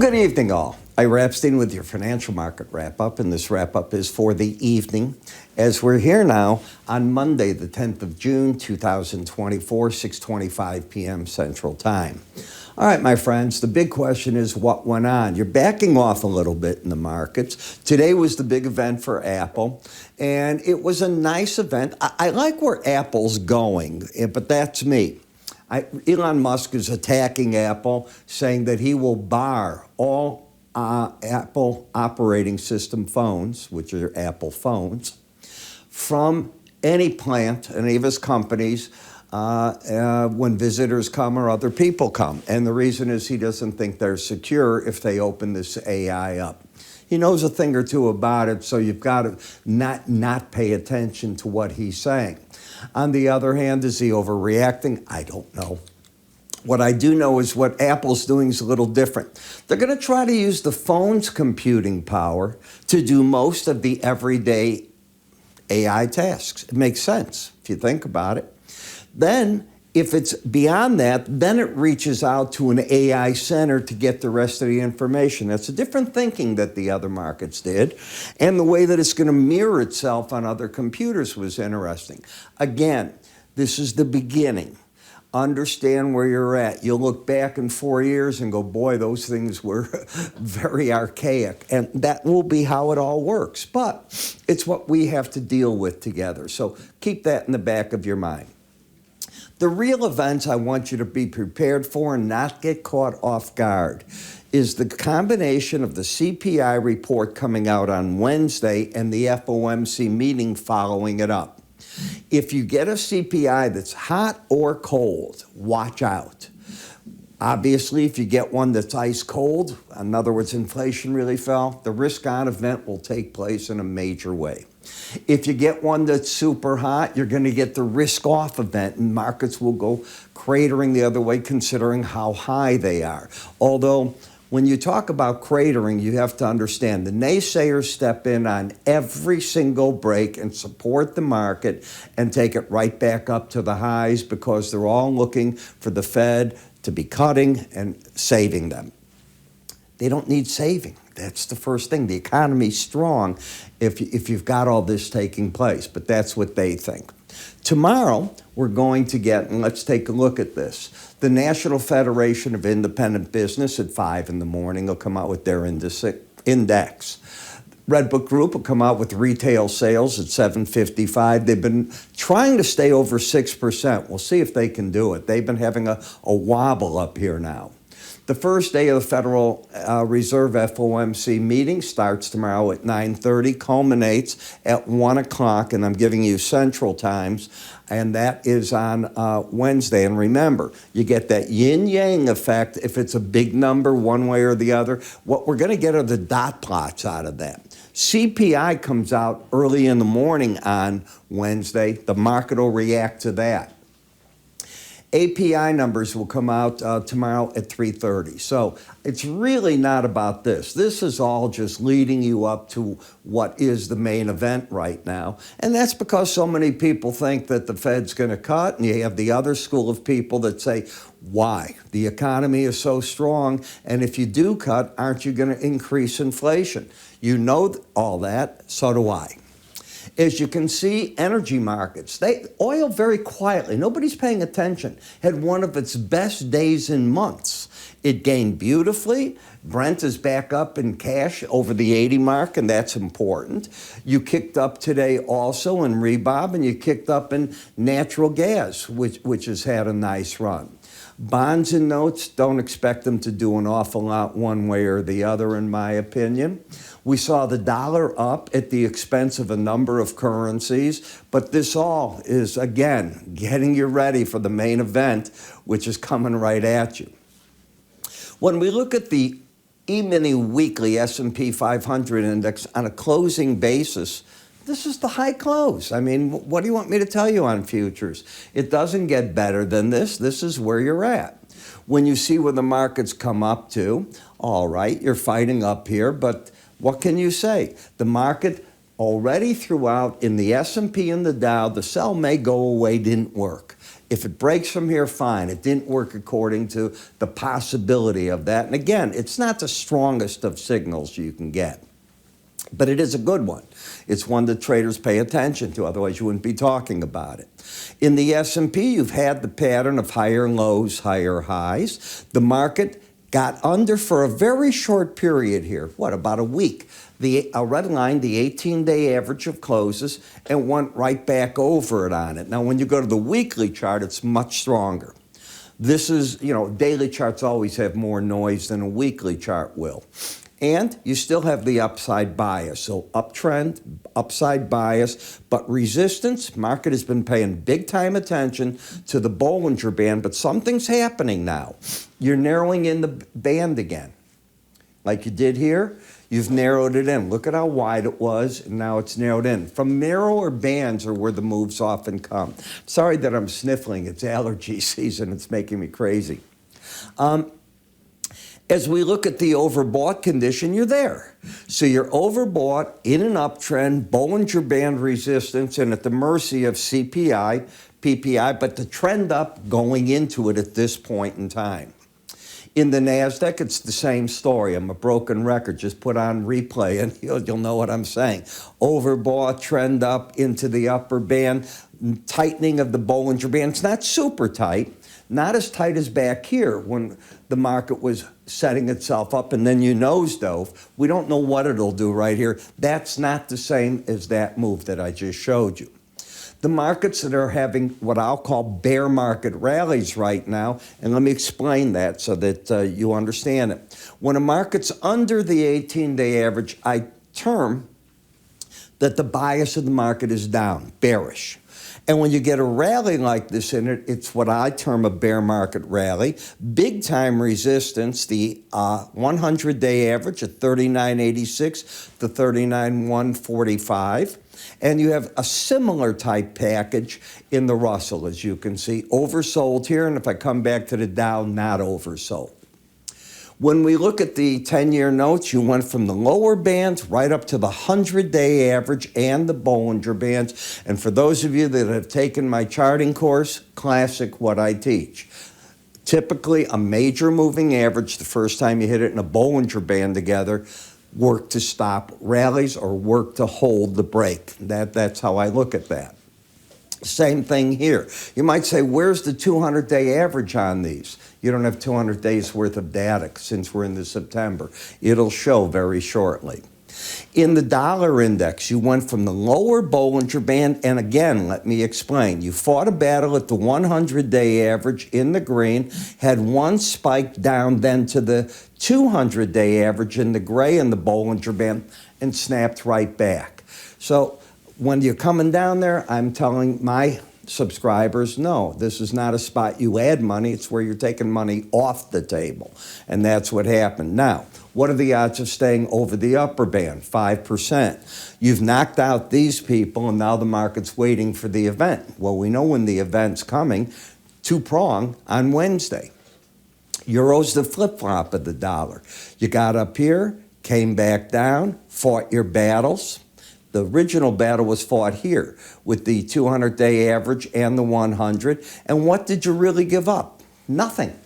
Good evening, all. Ira Epstein with your financial market wrap-up, and this wrap-up is for the evening as we're here now on Monday, the 10th of June, 2024, 6:25 p.m. Central Time. All right, my friends, the big question is what went on? You're backing off a little bit in the markets. Today was the big event for Apple, and it was a nice event. I like where Apple's going, but that's me. Elon Musk is attacking Apple, saying that he will bar all Apple operating system phones, which are Apple phones, from any plant, any of his companies, when visitors come or other people come. And the reason is he doesn't think they're secure if they open this AI up. He knows a thing or two about it, so you've got to not pay attention to what he's saying. On the other hand, is he overreacting? I don't know. What I do know is what Apple's doing is a little different. They're going to try to use the phone's computing power to do most of the everyday AI tasks. It makes sense if you think about it. Then, if it's beyond that, then it reaches out to an AI center to get the rest of the information. That's a different thinking that the other markets did. And the way that it's going to mirror itself on other computers was interesting. Again, this is the beginning. Understand where you're at. You'll look back in 4 years and go, boy, those things were very archaic. And that will be how it all works. But it's what we have to deal with together. So keep that in the back of your mind. The real events I want you to be prepared for and not get caught off guard is the combination of the CPI report coming out on Wednesday and the FOMC meeting following it up. If you get a CPI that's hot or cold, watch out. Obviously, if you get one that's ice cold, in other words, inflation really fell, the risk-on event will take place in a major way. If you get one that's super hot, you're going to get the risk-off event, and markets will go cratering the other way considering how high they are. Although, when you talk about cratering, you have to understand the naysayers step in on every single break and support the market and take it right back up to the highs because they're all looking for the Fed to be cutting and saving them. They don't need saving. That's the first thing. The economy's strong if you've got all this taking place, but that's what they think. Tomorrow, we're going to get, and let's take a look at this, the National Federation of Independent Business at 5 in the morning will come out with their index. Redbook Group will come out with retail sales at 7:55. They've been trying to stay over 6%. We'll see if they can do it. They've been having a wobble up here now. The first day of the Federal Reserve FOMC meeting starts tomorrow at 9:30, culminates at 1 o'clock, and I'm giving you Central Times, and that is on Wednesday. And remember, you get that yin-yang effect if it's a big number one way or the other. What we're going to get are the dot plots out of that. CPI comes out early in the morning on Wednesday. The market will react to that. API numbers will come out tomorrow at 3:30. So it's really not about this. This is all just leading you up to what is the main event right now. And that's because so many people think that the Fed's going to cut, and you have the other school of people that say, why? The economy is so strong, and if you do cut, aren't you going to increase inflation? You know all that, so do I. As you can see, energy markets, oil very quietly, nobody's paying attention, had one of its best days in months. It gained beautifully. Brent is back up in cash over the 80 mark, and that's important. You kicked up today also in Rebob, and you kicked up in natural gas, which has had a nice run. Bonds and notes, don't expect them to do an awful lot one way or the other, in my opinion. We saw the dollar up at the expense of a number of currencies, but this all is, again, getting you ready for the main event, which is coming right at you. When we look at the E-mini weekly S&P 500 index on a closing basis, this is the high close. I mean, what do you want me to tell you on futures? It doesn't get better than this. This is where you're at. When you see where the markets come up to, all right, you're fighting up here, but what can you say? The market Already throughout in the S&P and the Dow, the sell may go away didn't work. If it breaks from here, fine. It didn't work according to the possibility of that. And again, it's not the strongest of signals you can get, but it is a good one. It's one that traders pay attention to, otherwise you wouldn't be talking about it. In the S&P, you've had the pattern of higher lows, higher highs. The market got under for a very short period here, about a week. The red line, the 18-day average of closes, and went right back over it on it. Now, when you go to the weekly chart, it's much stronger. This is, daily charts always have more noise than a weekly chart will. And you still have the upside bias. So uptrend, upside bias, but resistance, market has been paying big time attention to the Bollinger Band, but something's happening now. You're narrowing in the band again. Like you did here, you've narrowed it in. Look at how wide it was, and now it's narrowed in. From narrower bands are where the moves often come. Sorry that I'm sniffling. It's allergy season. It's making me crazy. As we look at the overbought condition, you're there. So you're overbought in an uptrend, Bollinger Band resistance, and at the mercy of CPI, PPI, but the trend up going into it at this point in time. In the NASDAQ, it's the same story. I'm a broken record. Just put on replay and you'll know what I'm saying. Overbought, trend up into the upper band, tightening of the Bollinger Band. It's not super tight, not as tight as back here when the market was setting itself up and then you nosedove. We don't know what it'll do right here. That's not the same as that move that I just showed you. The markets that are having what I'll call bear market rallies right now, and let me explain that so that you understand it. When a market's under the 18-day average, I term that the bias of the market is down, bearish. And when you get a rally like this in it, it's what I term a bear market rally. Big time resistance, the 100-day average at 39.86 to 39.145. And you have a similar type package in the Russell, as you can see. Oversold here, and if I come back to the Dow, not oversold. When we look at the 10-year notes, you went from the lower bands right up to the 100-day average and the Bollinger Bands. And for those of you that have taken my charting course, classic what I teach. Typically, a major moving average, the first time you hit it in a Bollinger Band together, work to stop rallies or work to hold the break. That's how I look at that. Same thing here. You might say, where's the 200-day average on these? You don't have 200 days worth of data since we're into September. It'll show very shortly. In the dollar index, you went from the lower Bollinger Band, and again, let me explain. You fought a battle at the 100-day average in the green, had one spike down then to the 200-day average in the gray in the Bollinger Band, and snapped right back. So when you're coming down there, I'm telling my subscribers, no, this is not a spot you add money. It's where you're taking money off the table. And that's what happened. Now, what are the odds of staying over the upper band? 5%. You've knocked out these people, and now the market's waiting for the event. Well, we know when the event's coming, two-prong on Wednesday. Euro's the flip-flop of the dollar. You got up here, came back down, fought your battles. The original battle was fought here with the 200-day average and the 100. And what did you really give up? Nothing.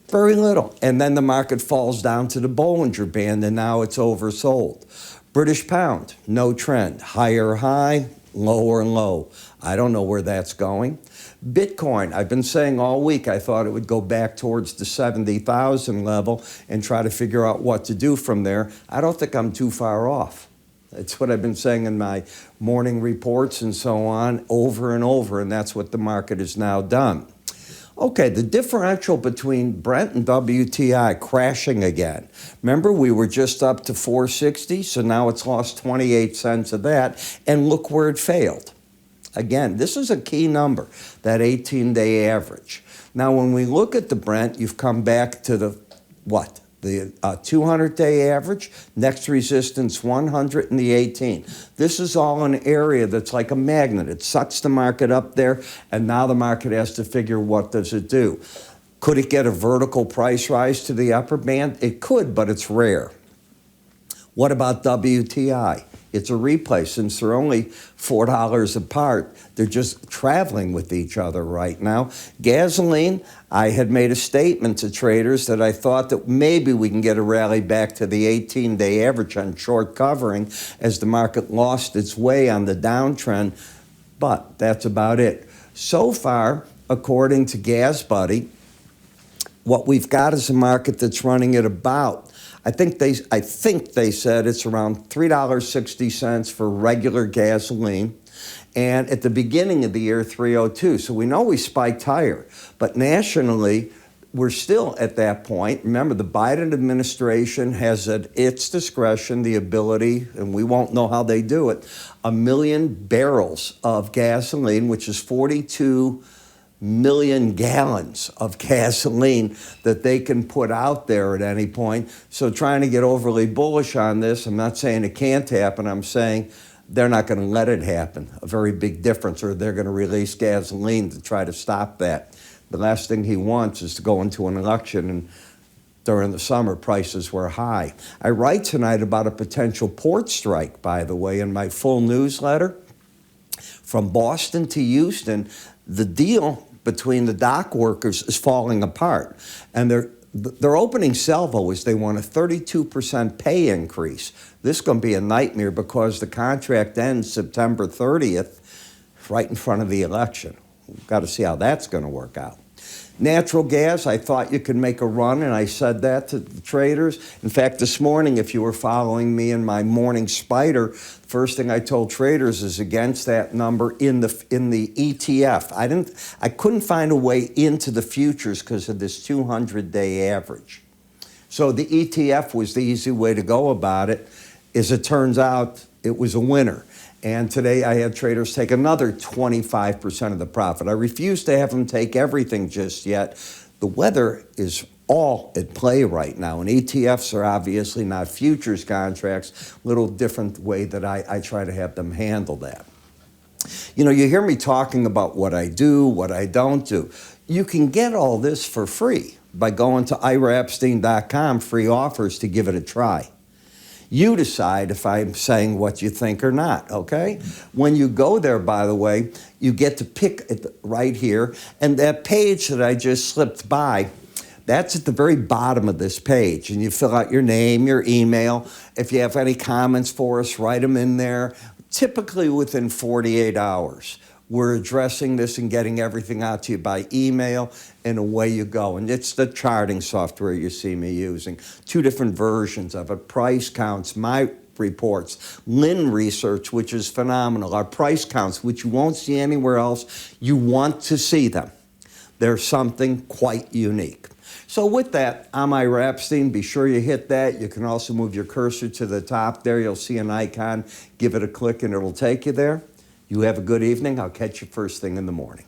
Very little. And then the market falls down to the Bollinger Band, and now it's oversold. British pound, no trend. Higher high, lower low. I don't know where that's going. Bitcoin, I've been saying all week I thought it would go back towards the 70,000 level and try to figure out what to do from there. I don't think I'm too far off. It's what I've been saying in my morning reports and so on over and over, and that's what the market has now done. Okay, the differential between Brent and WTI crashing again. Remember, we were just up to 460, so now it's lost 28 cents of that, and look where it failed. Again, this is a key number, that 18-day average. Now, when we look at the Brent, you've come back to the, what? The 200-day average, next resistance 100 and the 18. This is all an area that's like a magnet. It sucks the market up there, and now the market has to figure what does it do. Could it get a vertical price rise to the upper band? It could, but it's rare. What about WTI? It's a replay. Since they're only $4 apart, they're just traveling with each other right now. Gasoline, I had made a statement to traders that I thought that maybe we can get a rally back to the 18-day average on short covering as the market lost its way on the downtrend, but that's about it. So far, according to Gas Buddy, what we've got is a market that's running at about, I think they said it's around $3.60 for regular gasoline. And at the beginning of the year, 302. So we know we spiked higher. But nationally, we're still at that point. Remember, the Biden administration has at its discretion the ability, and we won't know how they do it, 1 million barrels of gasoline, which is 42 million gallons of gasoline that they can put out there at any point. So trying to get overly bullish on this, I'm not saying it can't happen, I'm saying they're not going to let it happen. A very big difference, or they're going to release gasoline to try to stop that. The last thing he wants is to go into an election and during the summer prices were high. I write tonight about a potential port strike, by the way, in my full newsletter. From Boston to Houston, the deal between the dock workers is falling apart. And their opening salvo is they want a 32% pay increase. This is going to be a nightmare because the contract ends September 30th, right in front of the election. We've got to see how that's going to work out. Natural gas, I thought you could make a run, and I said that to the traders. In fact, this morning, if you were following me in my morning spider, first thing I told traders is against that number in the ETF. I couldn't find a way into the futures because of this 200-day average. So the ETF was the easy way to go about it. As it turns out, it was a winner. And today I had traders take another 25% of the profit. I refuse to have them take everything just yet. The weather is all at play right now, and ETFs are obviously not futures contracts, little different way that I try to have them handle that. You know, you hear me talking about what I do, what I don't do. You can get all this for free by going to iraepstein.com, free offers to give it a try. You decide if I'm saying what you think or not, okay? When you go there, by the way, you get to pick it right here. And that page that I just slipped by, that's at the very bottom of this page. And you fill out your name, your email. If you have any comments for us, write them in there. Typically within 48 hours. We're addressing this and getting everything out to you by email, and away you go. And it's the charting software you see me using. 2 different versions of it. Price counts, my reports. Linn Research, which is phenomenal. Our price counts, which you won't see anywhere else. You want to see them. They're something quite unique. So with that, I'm Ira Epstein. Be sure you hit that. You can also move your cursor to the top there. You'll see an icon. Give it a click and it'll take you there. You have a good evening. I'll catch you first thing in the morning.